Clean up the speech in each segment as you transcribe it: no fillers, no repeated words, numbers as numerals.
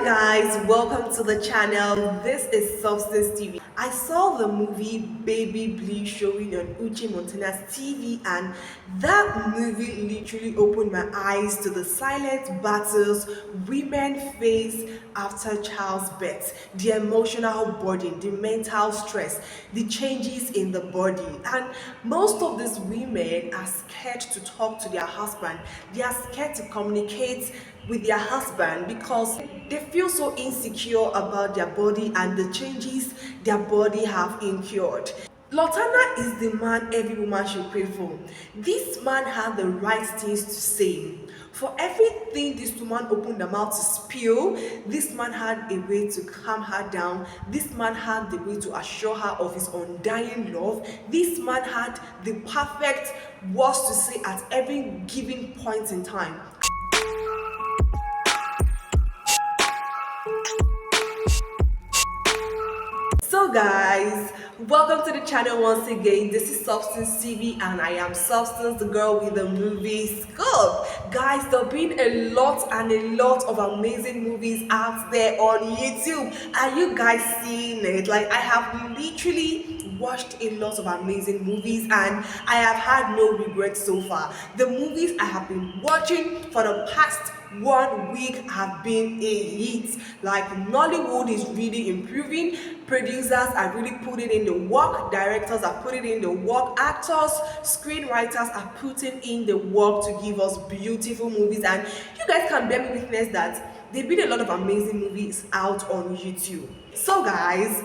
Guys, welcome to the channel. This is Substance TV. I saw the movie Baby Blue showing on Uche Montana's TV, and that movie literally opened my eyes to the silent battles women face after childbirth, the emotional burden, the mental stress, the changes in the body. And most of these women are scared to talk to their husband. They are scared to communicate with their husband because they feel so insecure about their body and the changes their body have incurred. Lotana is the man every woman should pray for. This man had the right things to say. For everything this woman opened her mouth to spill, this man had a way to calm her down. This man had the way to assure her of his undying love. This man had the perfect words to say at every given point in time. So guys, welcome to the channel once again. This is Substance TV and I am Substance, the girl with the movie scope. Guys, there have been a lot of amazing movies out there on YouTube. Are you guys seeing it? Like, I have literally watched a lot of amazing movies and I have had no regrets so far. The movies I have been watching for the past 1 week have been a hit. Like, Nollywood is really improving, producers are really putting in the work, directors are putting in the work, actors, screenwriters are putting in the work to give us beautiful movies, and you guys can bear me witness that there've been a lot of amazing movies out on YouTube. So guys,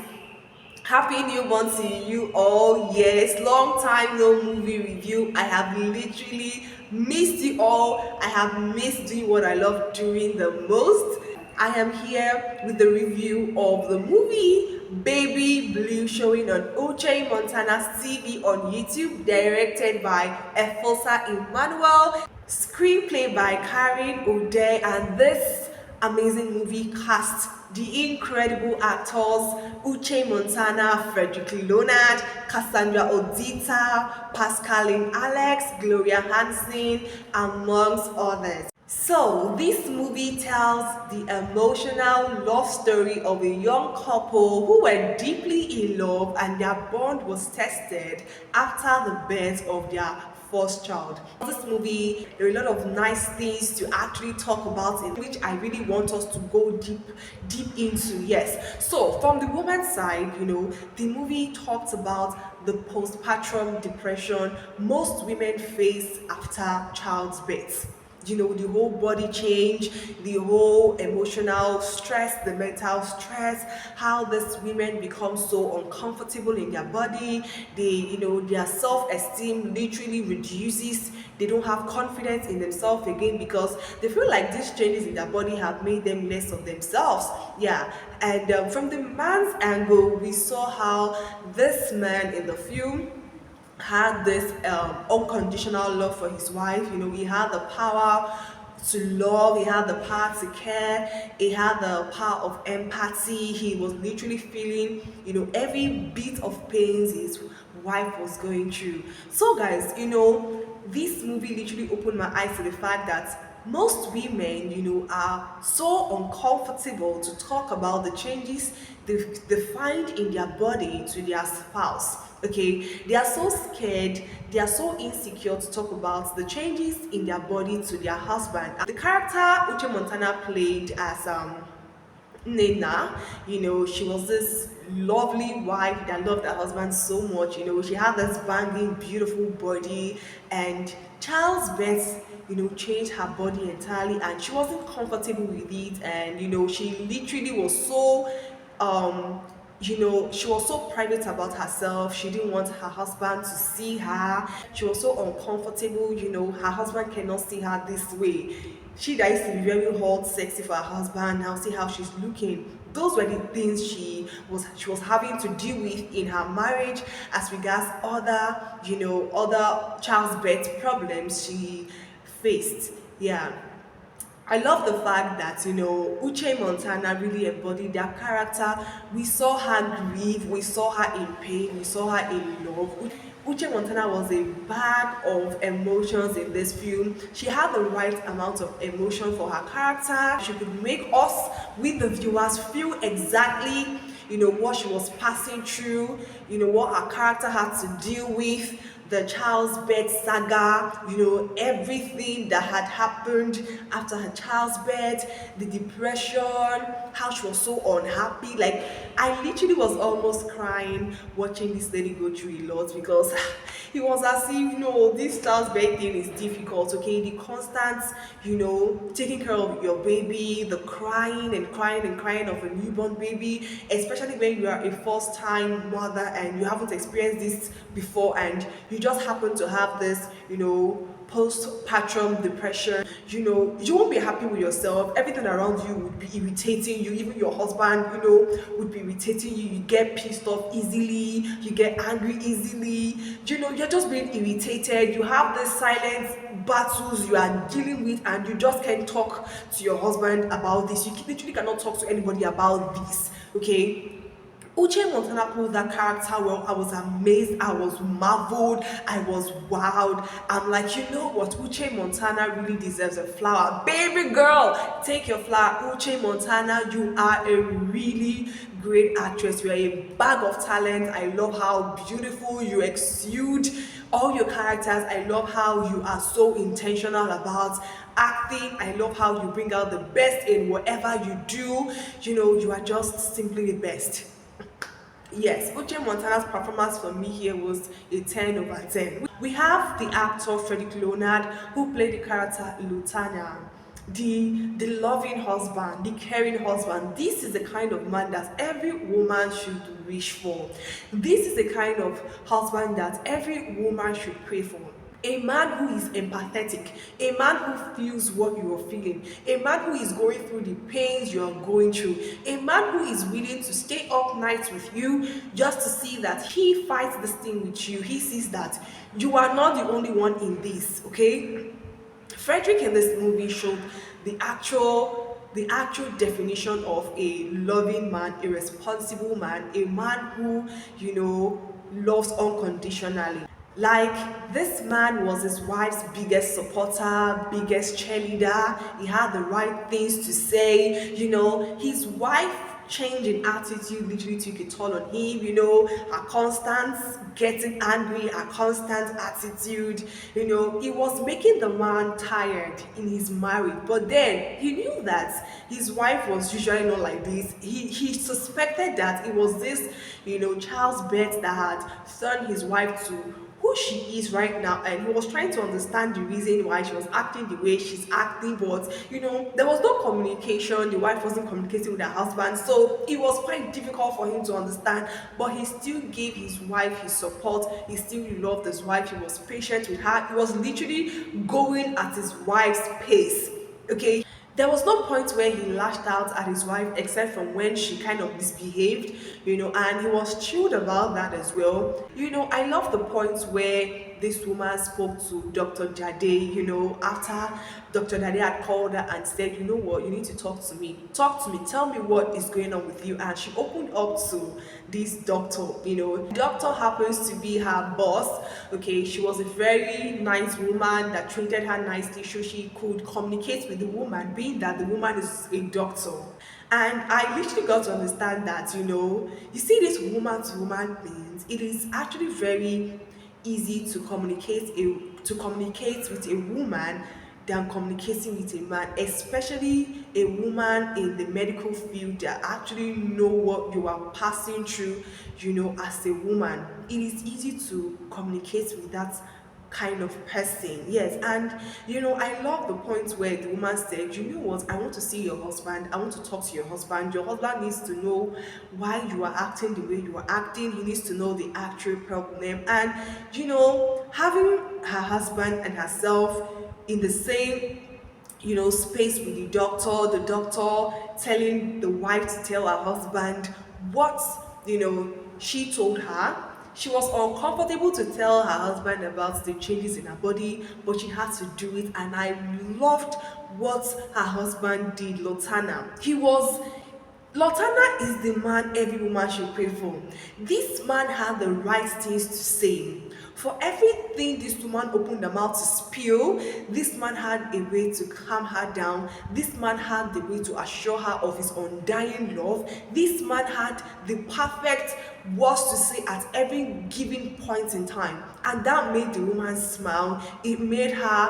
happy new month to you all. Yes, long time no movie review. I have literally missed you all. I have missed doing what I love doing the most. I am here with the review of the movie Baby Blue showing on Uche Montana's TV on YouTube, directed by Efosa Emmanuel, screenplay by Karen Ode, and this amazing movie cast the incredible actors Uche Montana, Frederick, Leonard, Cassandra Odita, Pascaline Alex, Gloria Hansen, amongst others. So this movie tells the emotional love story of a young couple who were deeply in love, and their bond was tested after the birth of their first child. This movie, there are a lot of nice things to actually talk about, in which I really want us to go deep into. Yes, so from the woman's side, the movie talks about the postpartum depression most women face after childbirth. The whole body change, the whole emotional stress, the mental stress, how these women become so uncomfortable in their body. Their self-esteem literally reduces. They don't have confidence in themselves again because they feel like these changes in their body have made them less of themselves. Yeah, and from the man's angle, we saw how this man in the film had this unconditional love for his wife. He had the power to love, he had the power to care, he had the power of empathy. He was literally feeling every bit of pains his wife was going through. So guys, this movie literally opened my eyes to the fact that most women, are so uncomfortable to talk about the changes they find in their body to their spouse. Okay, they are so scared, they are so insecure to talk about the changes in their body to their husband. The character Uche Montana played as Nena, she was this lovely wife that loved her husband so much. She had this banging, beautiful body, and childbirth, changed her body entirely, and she wasn't comfortable with it. And she literally was so she was so private about herself. She didn't want her husband to see her. She was so uncomfortable. Her husband cannot see her this way. She that used to be very hot, sexy for her husband, now see how she's looking. Those were the things she was having to deal with in her marriage, as regards other childbirth problems she faced. Yeah. I love the fact that Uche Montana really embodied their character. We saw her grieve, we saw her in pain, we saw her in love. Uche Montana was a bag of emotions in this film. She had the right amount of emotion for her character. She could make us we the viewers feel exactly, what she was passing through, what her character had to deal with, the child's birth saga, everything that had happened after her child's birth, the depression, how she was so unhappy. Like, I literally was almost crying watching this lady go through a lot, because it was as if, no, this child's birth thing is difficult, okay? The constant, taking care of your baby, the crying and crying and crying of a newborn baby, especially when you are a first time mother and you haven't experienced this before, and you just happen to have this, postpartum depression. You won't be happy with yourself. Everything around you would be irritating you. Even your husband, would be irritating you. You get pissed off easily, you get angry easily, you're just being irritated. You have this silent battles you are dealing with, and you just can't talk to your husband about this. You literally cannot talk to anybody about this, okay? Uche Montana played that character well. I was amazed, I was marveled, I was wowed. I'm like, you know what? Uche Montana really deserves a flower. Baby girl, take your flower. Uche Montana, you are a really great actress. You are a bag of talent. I love how beautiful you exude all your characters. I love how you are so intentional about acting. I love how you bring out the best in whatever you do. You are just simply the best. Yes, Uche Montana's performance for me here was a 10 over 10. We have the actor Frederick Leonard, who played the character Lutania, the loving husband, the caring husband. This is the kind of man that every woman should wish for. This is the kind of husband that every woman should pray for. A man who is empathetic, a man who feels what you are feeling, a man who is going through the pains you are going through, a man who is willing to stay up nights with you just to see that he fights this thing with you. He sees that you are not the only one in this, okay? Frederick in this movie showed the actual definition of a loving man, a responsible man, a man who, loves unconditionally. Like, this man was his wife's biggest supporter, biggest cheerleader. He had the right things to say. His wife change in attitude literally took a toll on him. Her constant getting angry, her constant attitude, it was making the man tired in his marriage. But then he knew that his wife was usually not like this. He suspected that it was this, child's birth that had turned his wife to who she is right now, and he was trying to understand the reason why she was acting the way she's acting. But there was no communication. The wife wasn't communicating with her husband, so it was quite difficult for him to understand. But he still gave his wife his support. He still loved his wife. He was patient with her. He was literally going at his wife's pace, okay? There was no point where he lashed out at his wife, except from when she kind of misbehaved, and he was chilled about that as well. I love the point where this woman spoke to Dr. Jade, after Dr. Jade had called her and said, you know what, you need to talk to me. Talk to me, tell me what is going on with you. And she opened up to this doctor. The doctor happens to be her boss, okay? She was a very nice woman that treated her nicely, so she could communicate with the woman, being that the woman is a doctor. And I literally got to understand that, you see, this woman to woman things, it is actually very easy to communicate with a woman than communicating with a man, especially a woman in the medical field that actually know what you are passing through. As a woman, it is easy to communicate with that kind of person. Yes. And I love the point where the woman said, you know what, I want to see your husband, I want to talk to your husband. Your husband needs to know why you are acting the way you are acting. He needs to know the actual problem. And having her husband and herself in the same space with the doctor telling the wife to tell her husband what she told her. She was uncomfortable to tell her husband about the changes in her body, but she had to do it. And I loved what her husband did, Lotana is the man every woman should pray for. This man had the right things to say. For everything this woman opened her mouth to spill, this man had a way to calm her down. This man had the way to assure her of his undying love. This man had the perfect words to say at every given point in time. And that made the woman smile. It made her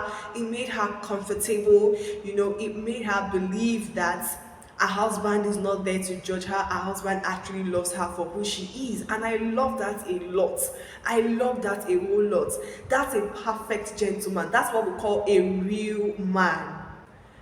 comfortable. It made her believe that her husband is not there to judge her. Her husband actually loves her for who she is. And I love that a lot. I love that a whole lot. That's a perfect gentleman. That's what we call a real man.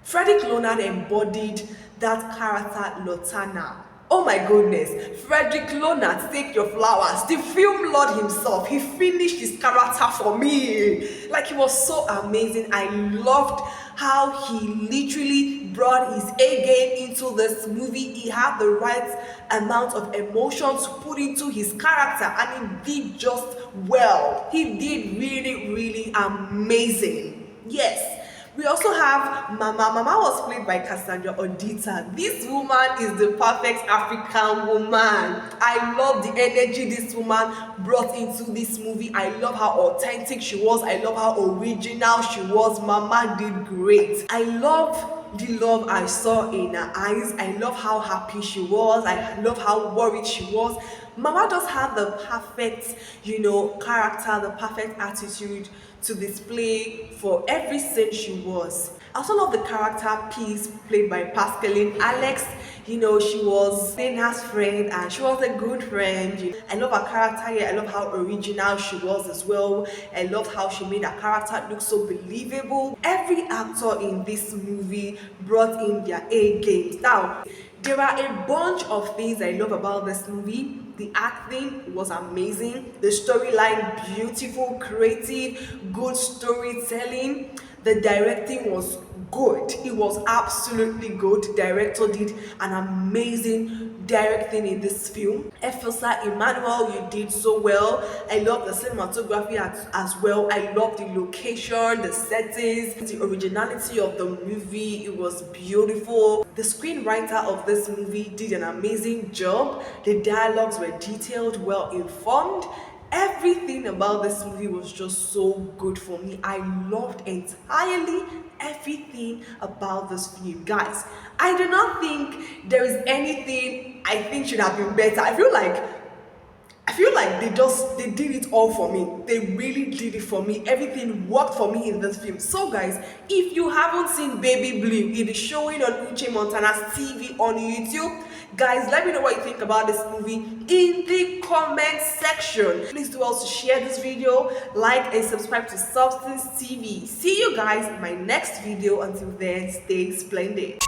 Frederick Leonard embodied that character Lotana. Oh my goodness, Frederick Leonard, take your flowers. The film Lord himself, he finished his character for me. Like, he was so amazing. I loved how he literally brought his A game into this movie. He had the right amount of emotion to put into his character, and he did just well. He did really, really amazing. Yes. We also have Mama. Mama was played by Cassandra Odita. This woman is the perfect African woman. I love the energy this woman brought into this movie. I love how authentic she was. I love how original she was. Mama did great. I love the love I saw in her eyes. I love how happy she was. I love how worried she was. Mama does have the perfect, character, the perfect attitude to display for every scene she was. I also love the character piece played by Pascaline Alex. She was Lena's friend and she was a good friend. I love her character here. I love how original she was as well. I love how she made her character look so believable. Every actor in this movie brought in their A games. Now, there are a bunch of things I love about this movie. The acting was amazing. The storyline, beautiful, creative, good storytelling. The directing was good. It was absolutely good. The director did an amazing directing in this film. Effosa Emmanuel, you did so well. I love the cinematography as well. I love the location, the settings, the originality of the movie. It was beautiful. The screenwriter of this movie did an amazing job. The dialogues were detailed, well informed. Everything about this movie was just so good for me. I loved entirely everything about this film. Guys, I do not think there is anything I think should have been better. I feel like they did it all for me. They really did it for me. Everything worked for me in this film. So guys, if you haven't seen Baby Blue, it is showing on Uche Montana's TV on YouTube. Guys, let me know what you think about this movie in the comment section. Please do also share this video, like and subscribe to Substance TV. See you guys in my next video. Until then, stay splendid.